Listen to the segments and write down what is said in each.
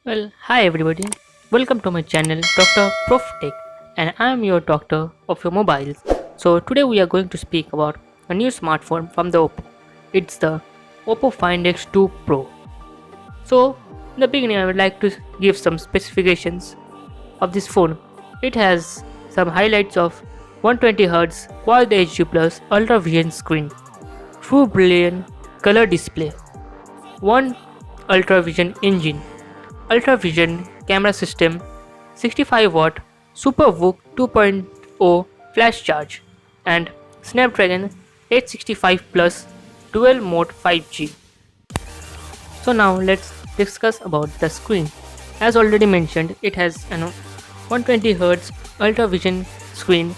Well, hi everybody. Welcome to my channel Dr. Prof Tech, and I am your doctor of your mobiles. So today we are going to speak about a new smartphone from the Oppo. It's the Oppo Find X2 Pro. So in the beginning I would like to give some specifications of this phone. It has some highlights of 120Hz Quad HD Plus Ultra Vision screen, True Brilliant color display, one Ultra Vision engine, Ultra Vision camera system, 65 watt Super VOOC 2.0 flash charge, and Snapdragon 865 plus dual mode 5G. So now let's discuss about the screen. As already mentioned, it has an 120Hz Ultra Vision screen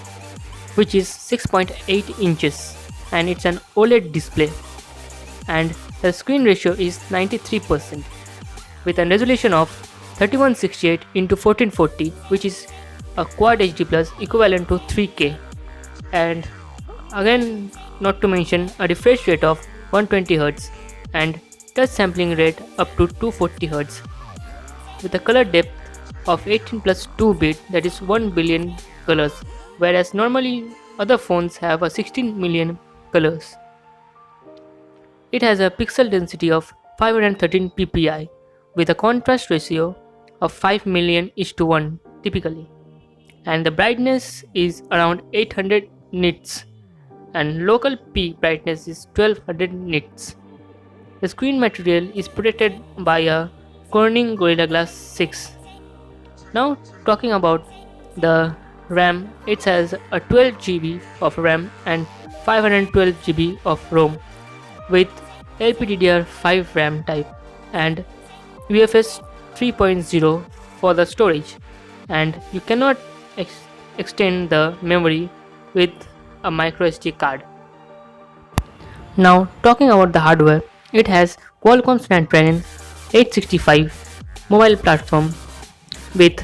which is 6.8 inches and it's an OLED display, and the screen ratio is 93% with a resolution of 3168 into 1440, which is a Quad HD Plus equivalent to 3K, and again not to mention a refresh rate of 120Hz and touch sampling rate up to 240Hz with a color depth of 18 plus 2 bit, that is 1 billion colors, whereas normally other phones have a 16 million colors. It has a pixel density of 513 ppi with a contrast ratio of 5 million is to 1 typically, and the brightness is around 800 nits and local peak brightness is 1200 nits. The screen material is protected by a Corning Gorilla Glass 6. Now talking about the RAM, it has a 12 GB of RAM and 512 GB of ROM with LPDDR5 RAM type and UFS 3.0 for the storage, and you cannot extend the memory with a micro SD card. Now talking about the hardware, it has Qualcomm Snapdragon 865 mobile platform with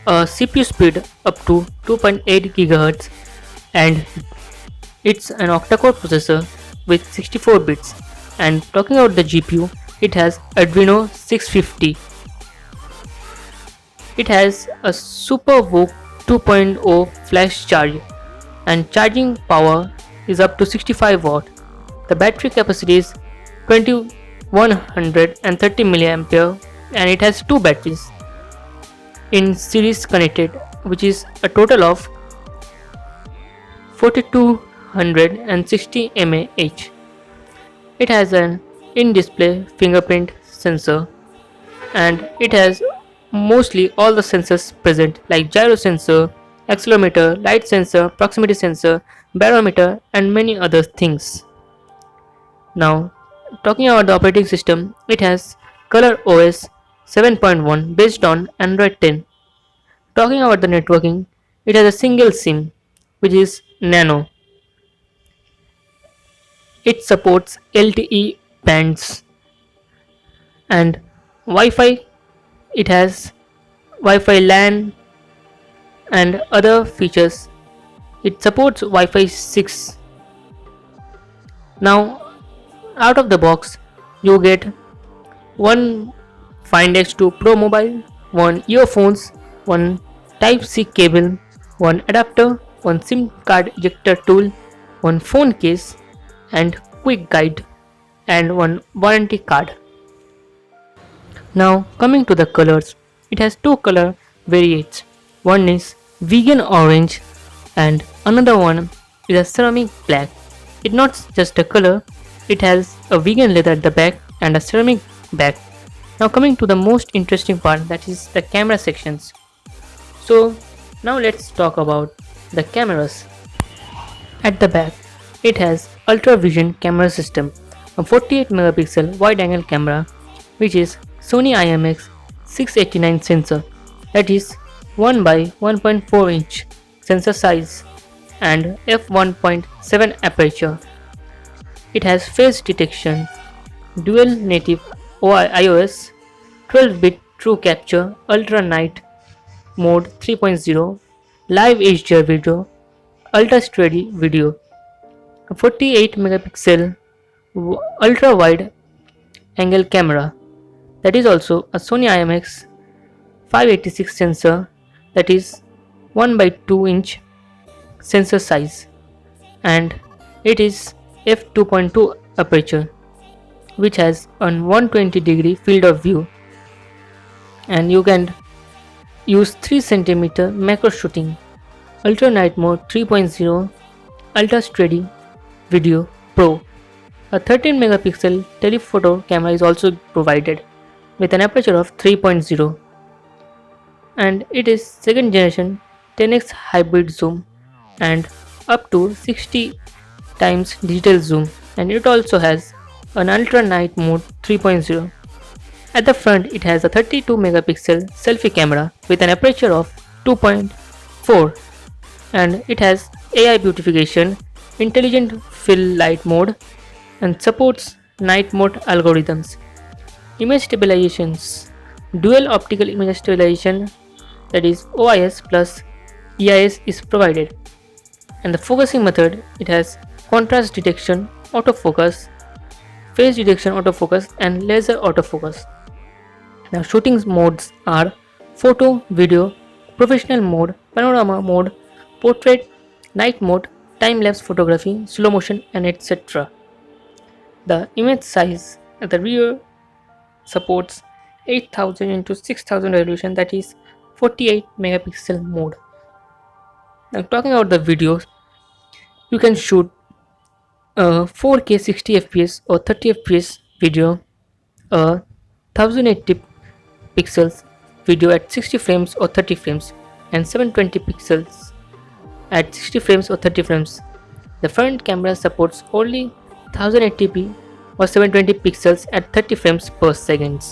a CPU speed up to 2.8 GHz, and it's an octa-core processor with 64 bits. And talking about the GPU, it has Adreno 650. It has a Super VOOC 2.0 flash charge and charging power is up to 65 watt. The battery capacity is 2130 mAh and it has two batteries in series connected, which is a total of 4260 mAh. It has an in-display fingerprint sensor and it has mostly all the sensors present like gyro sensor, accelerometer, light sensor, proximity sensor, barometer and many other things. Now talking about the operating system, it has Color OS 7.1 based on Android 10. Talking about the networking, it has a single SIM which is Nano. It supports LTE bands and Wi-Fi. It has Wi-Fi LAN and other features. It supports Wi-Fi 6. Now out of the box you get one Find X2 Pro mobile, one earphones, one Type C cable, one adapter, one SIM card ejector tool, one phone case and quick guide, and one warranty card. Now coming to the colors, it has two color variants. One is vegan orange and another one is a ceramic black. It's not just a color, it has a vegan leather at the back and a ceramic back. Now coming to the most interesting part, that is the camera sections. So now let's talk about the cameras. At the back, it has Ultra Vision camera system, a 48 megapixel wide angle camera which is Sony IMX 689 sensor, that is 1 by 1.4 inch sensor size and f1.7 aperture. It has face detection, dual native iOS, 12-bit true capture, ultra night mode 3.0, live HDR video, ultra steady video, a 48 megapixel ultra wide angle camera, That is also a Sony IMX 586 sensor, that is 1 by 2 inch sensor size, and it is f2.2 aperture, which has a 120-degree field of view, and you can use 3 cm macro shooting, ultra night mode 3.0, ultra steady video pro. A 13 megapixel telephoto camera is also provided with an aperture of 3.0, and it is second generation 10x hybrid zoom and up to 60 times digital zoom, and it also has an ultra night mode 3.0. At the front it has a 32 megapixel selfie camera with an aperture of 2.4, and it has AI beautification, intelligent fill light mode, and supports night mode algorithms. Image stabilizations, dual optical image stabilization, that is OIS plus EIS is provided, and the focusing method, it has contrast detection, autofocus, phase detection autofocus, and laser autofocus. Now shooting modes are photo, video, professional mode, panorama mode, portrait, night mode, time-lapse photography, slow motion, and etc. The image size at the rear supports 8000 into 6000 resolution, that is 48 megapixel mode. Now talking about the videos, you can shoot a 4K 60 fps or 30 fps video, a 1080 pixels video at 60 frames or 30 frames, and 720 pixels at 60 frames or 30 frames. The front camera supports only 1080p or 720 pixels at 30 frames per second.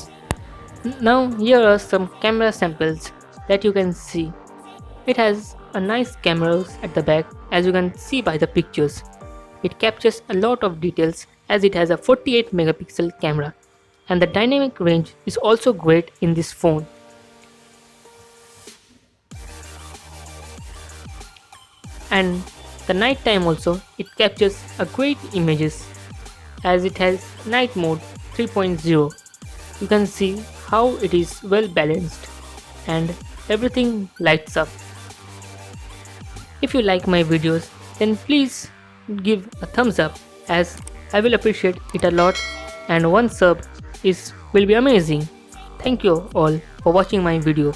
Now here are some camera samples that you can see. It has a nice cameras at the back, as you can see by the pictures. It captures a lot of details as it has a 48 megapixel camera, and the dynamic range is also great in this phone. And the night time also, it captures a great images as it has night mode 3.0. You can see how it is well balanced and everything lights up. If you like my videos, then please give a thumbs up, as I will appreciate it a lot, and one sub will be amazing. Thank you all for watching my video.